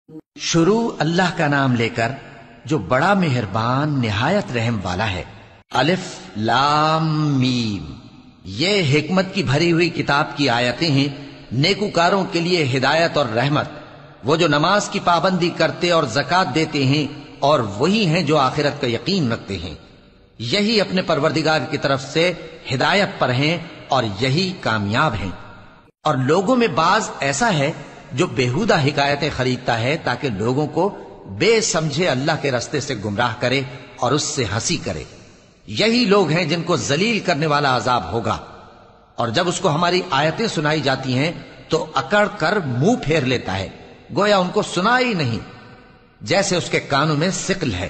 شروع اللہ کا نام لے کر جو بڑا مہربان نہایت رحم والا ہے۔ الف لام میم، یہ حکمت کی بھری ہوئی کتاب کی آیتیں ہیں، نیکوکاروں کے لیے ہدایت اور رحمت، وہ جو نماز کی پابندی کرتے اور زکوٰۃ دیتے ہیں، اور وہی ہیں جو آخرت کا یقین رکھتے ہیں، یہی اپنے پروردگار کی طرف سے ہدایت پر ہیں اور یہی کامیاب ہیں۔ اور لوگوں میں بعض ایسا ہے جو بیہودہ حکایتیں خریدتا ہے تاکہ لوگوں کو بے سمجھے اللہ کے رستے سے گمراہ کرے اور اس سے ہنسی کرے، یہی لوگ ہیں جن کو ذلیل کرنے والا عذاب ہوگا۔ اور جب اس کو ہماری آیتیں سنائی جاتی ہیں تو اکڑ کر منہ پھیر لیتا ہے، گویا ان کو سنا ہی نہیں، جیسے اس کے کانوں میں ثقل ہے۔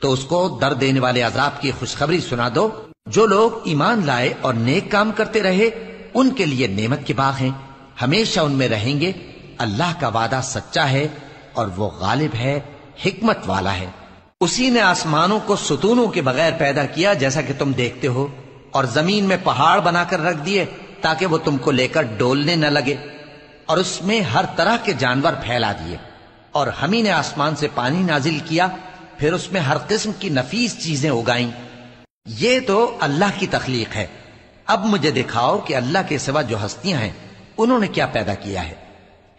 تو اس کو درد دینے والے عذاب کی خوشخبری سنا دو۔ جو لوگ ایمان لائے اور نیک کام کرتے رہے ان کے لیے نعمت کے باغ ہیں، ہمیشہ ان میں رہیں گے۔ اللہ کا وعدہ سچا ہے اور وہ غالب ہے، حکمت والا ہے۔ اسی نے آسمانوں کو ستونوں کے بغیر پیدا کیا جیسا کہ تم دیکھتے ہو، اور زمین میں پہاڑ بنا کر رکھ دیے تاکہ وہ تم کو لے کر ڈولنے نہ لگے، اور اس میں ہر طرح کے جانور پھیلا دیے۔ اور ہم ہی نے آسمان سے پانی نازل کیا، پھر اس میں ہر قسم کی نفیس چیزیں اگائیں۔ یہ تو اللہ کی تخلیق ہے۔ اب مجھے دکھاؤ کہ اللہ کے سوا جو ہستیاں ہیں انہوں نے کیا پیدا کیا ہے۔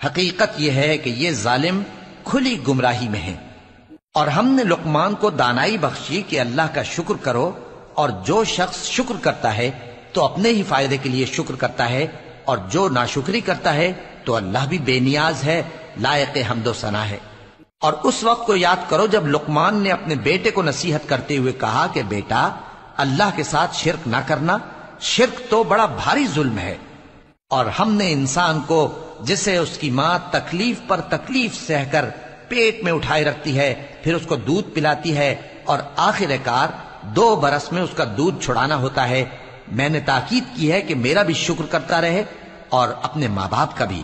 حقیقت یہ ہے کہ یہ ظالم کھلی گمراہی میں ہیں۔ اور ہم نے لقمان کو دانائی بخشی کہ اللہ کا شکر کرو، اور جو شخص شکر کرتا ہے تو اپنے ہی فائدے کے لیے شکر کرتا ہے، اور جو ناشکری کرتا ہے تو اللہ بھی بے نیاز ہے، لائق حمد و ثنا ہے۔ اور اس وقت کو یاد کرو جب لقمان نے اپنے بیٹے کو نصیحت کرتے ہوئے کہا کہ بیٹا، اللہ کے ساتھ شرک نہ کرنا، شرک تو بڑا بھاری ظلم ہے۔ اور ہم نے انسان کو، جسے اس کی ماں تکلیف پر تکلیف سہ کر پیٹ میں اٹھائے رکھتی ہے، پھر اس کو دودھ پلاتی ہے، اور آخر کار 2 برس میں اس کا دودھ چھڑانا ہوتا ہے، میں نے تاکید کی ہے کہ میرا بھی شکر کرتا رہے اور اپنے ماں باپ کا بھی،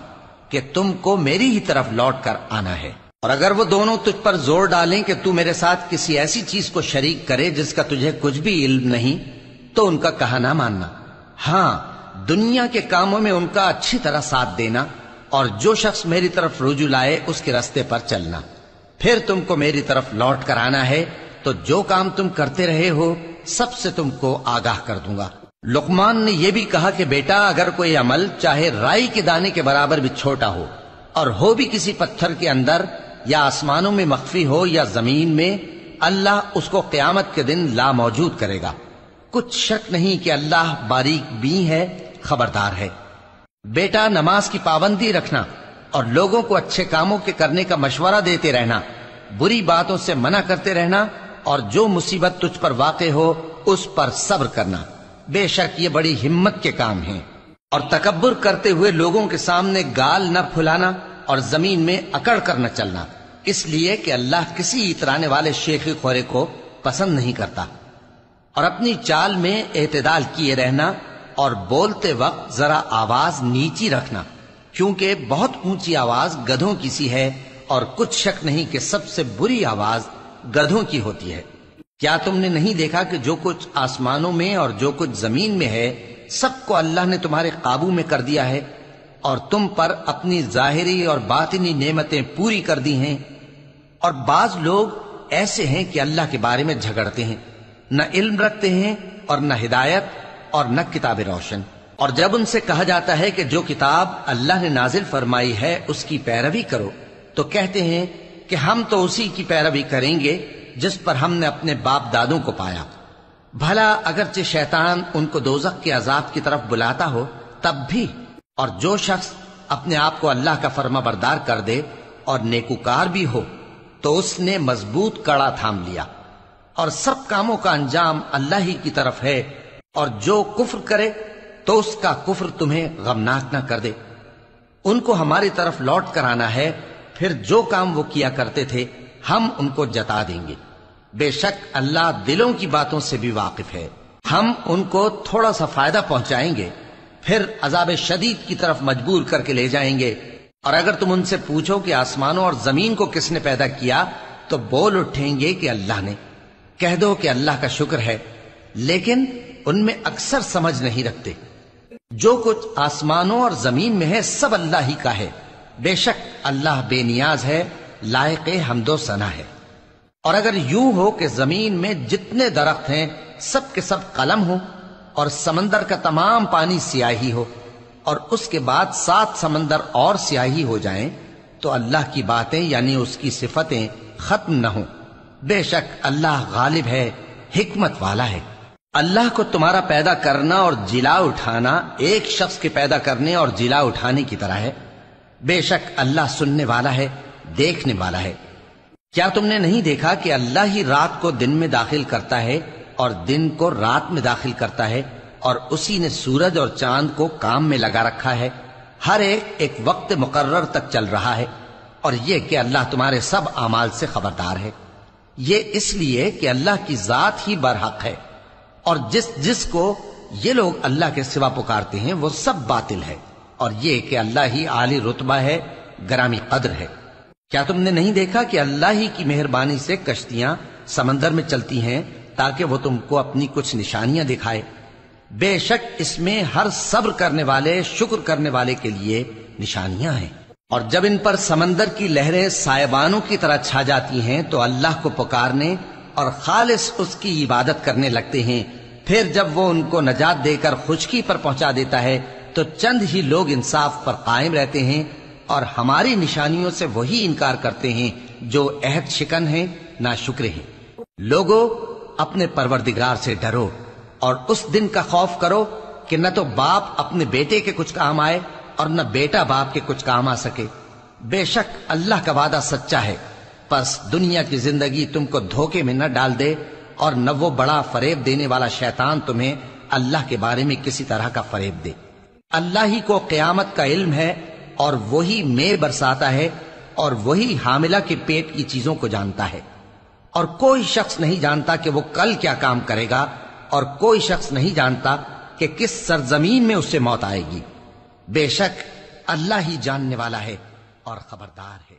کہ تم کو میری ہی طرف لوٹ کر آنا ہے۔ اور اگر وہ دونوں تجھ پر زور ڈالیں کہ تو میرے ساتھ کسی ایسی چیز کو شریک کرے جس کا تجھے کچھ بھی علم نہیں، تو ان کا کہا نہ ماننا۔ ہاں، دنیا کے کاموں میں ان کا اچھی طرح ساتھ دینا، اور جو شخص میری طرف رجوع لائے اس کے راستے پر چلنا۔ پھر تم کو میری طرف لوٹ کر آنا ہے، تو جو کام تم کرتے رہے ہو سب سے تم کو آگاہ کر دوں گا۔ لقمان نے یہ بھی کہا کہ بیٹا، اگر کوئی عمل چاہے رائی کے دانے کے برابر بھی چھوٹا ہو، اور ہو بھی کسی پتھر کے اندر یا آسمانوں میں مخفی ہو یا زمین میں، اللہ اس کو قیامت کے دن لا موجود کرے گا۔ کچھ شک نہیں کہ اللہ باریک بین ہے، خبردار ہے۔ بیٹا، نماز کی پابندی رکھنا اور لوگوں کو اچھے کاموں کے کرنے کا مشورہ دیتے رہنا، بری باتوں سے منع کرتے رہنا، اور جو مصیبت تجھ پر واقع ہو اس پر صبر کرنا، بے شک یہ بڑی ہمت کے کام ہیں۔ اور تکبر کرتے ہوئے لوگوں کے سامنے گال نہ پھلانا اور زمین میں اکڑ کر نہ چلنا، اس لیے کہ اللہ کسی اترانے والے شیخی خورے کو پسند نہیں کرتا۔ اور اپنی چال میں اعتدال کیے رہنا، اور بولتے وقت ذرا آواز نیچی رکھنا، کیونکہ بہت اونچی آواز گدھوں کی سی ہے، اور کچھ شک نہیں کہ سب سے بری آواز گدھوں کی ہوتی ہے۔ کیا تم نے نہیں دیکھا کہ جو کچھ آسمانوں میں اور جو کچھ زمین میں ہے سب کو اللہ نے تمہارے قابو میں کر دیا ہے، اور تم پر اپنی ظاہری اور باطنی نعمتیں پوری کر دی ہیں۔ اور بعض لوگ ایسے ہیں کہ اللہ کے بارے میں جھگڑتے ہیں، نہ علم رکھتے ہیں اور نہ ہدایت اور نہ کتاب روشن۔ اور جب ان سے کہا جاتا ہے کہ جو کتاب اللہ نے نازل فرمائی ہے اس کی پیروی کرو، تو کہتے ہیں کہ ہم تو اسی کی پیروی کریں گے جس پر ہم نے اپنے باپ دادوں کو پایا۔ بھلا اگرچہ شیطان ان کو دوزخ کے عذاب کی طرف بلاتا ہو تب بھی۔ اور جو شخص اپنے آپ کو اللہ کا فرما بردار کر دے اور نیکوکار بھی ہو تو اس نے مضبوط کڑا تھام لیا، اور سب کاموں کا انجام اللہ ہی کی طرف ہے۔ اور جو کفر کرے تو اس کا کفر تمہیں غمناک نہ کر دے۔ ان کو ہماری طرف لوٹ کر آنا ہے، پھر جو کام وہ کیا کرتے تھے ہم ان کو جتا دیں گے۔ بے شک اللہ دلوں کی باتوں سے بھی واقف ہے۔ ہم ان کو تھوڑا سا فائدہ پہنچائیں گے، پھر عذاب شدید کی طرف مجبور کر کے لے جائیں گے۔ اور اگر تم ان سے پوچھو کہ آسمانوں اور زمین کو کس نے پیدا کیا، تو بول اٹھیں گے کہ اللہ نے۔ کہہ دو کہ اللہ کا شکر ہے، لیکن ان میں اکثر سمجھ نہیں رکھتے۔ جو کچھ آسمانوں اور زمین میں ہے سب اللہ ہی کا ہے، بے شک اللہ بے نیاز ہے لائق حمد و ثنا ہے۔ اور اگر یوں ہو کہ زمین میں جتنے درخت ہیں سب کے سب قلم ہو، اور سمندر کا تمام پانی سیاہی ہو، اور اس کے بعد 7 سمندر اور سیاہی ہو جائیں، تو اللہ کی باتیں یعنی اس کی صفتیں ختم نہ ہوں۔ بے شک اللہ غالب ہے، حکمت والا ہے۔ اللہ کو تمہارا پیدا کرنا اور جلا اٹھانا ایک شخص کے پیدا کرنے اور جلا اٹھانے کی طرح ہے۔ بے شک اللہ سننے والا ہے، دیکھنے والا ہے۔ کیا تم نے نہیں دیکھا کہ اللہ ہی رات کو دن میں داخل کرتا ہے اور دن کو رات میں داخل کرتا ہے، اور اسی نے سورج اور چاند کو کام میں لگا رکھا ہے، ہر ایک وقت مقرر تک چل رہا ہے، اور یہ کہ اللہ تمہارے سب اعمال سے خبردار ہے۔ یہ اس لیے کہ اللہ کی ذات ہی برحق ہے، اور جس کو یہ لوگ اللہ کے سوا پکارتے ہیں وہ سب باطل ہے، اور یہ کہ اللہ ہی عالی رتبہ ہے، گرامی قدر ہے۔ کیا تم نے نہیں دیکھا کہ اللہ ہی کی مہربانی سے کشتیاں سمندر میں چلتی ہیں تاکہ وہ تم کو اپنی کچھ نشانیاں دکھائے؟ بے شک اس میں ہر صبر کرنے والے، شکر کرنے والے کے لیے نشانیاں ہیں۔ اور جب ان پر سمندر کی لہریں سائبانوں کی طرح چھا جاتی ہیں تو اللہ کو پکارنے اور خالص اس کی عبادت کرنے لگتے ہیں، پھر جب وہ ان کو نجات دے کر خشکی پر پہنچا دیتا ہے تو چند ہی لوگ انصاف پر قائم رہتے ہیں، اور ہماری نشانیوں سے وہی انکار کرتے ہیں جو عہد شکن ہیں، ناشکرے ہیں۔ لوگو اپنے پروردگار سے ڈرو اور اس دن کا خوف کرو کہ نہ تو باپ اپنے بیٹے کے کچھ کام آئے اور نہ بیٹا باپ کے کچھ کام آ سکے۔ بے شک اللہ کا وعدہ سچا ہے، پس دنیا کی زندگی تم کو دھوکے میں نہ ڈال دے، اور نہ وہ بڑا فریب دینے والا شیطان تمہیں اللہ کے بارے میں کسی طرح کا فریب دے۔ اللہ ہی کو قیامت کا علم ہے، اور وہی مے برساتا ہے، اور وہی حاملہ کے پیٹ کی چیزوں کو جانتا ہے، اور کوئی شخص نہیں جانتا کہ وہ کل کیا کام کرے گا، اور کوئی شخص نہیں جانتا کہ کس سرزمین میں اس سے موت آئے گی۔ بے شک اللہ ہی جاننے والا ہے اور خبردار ہے۔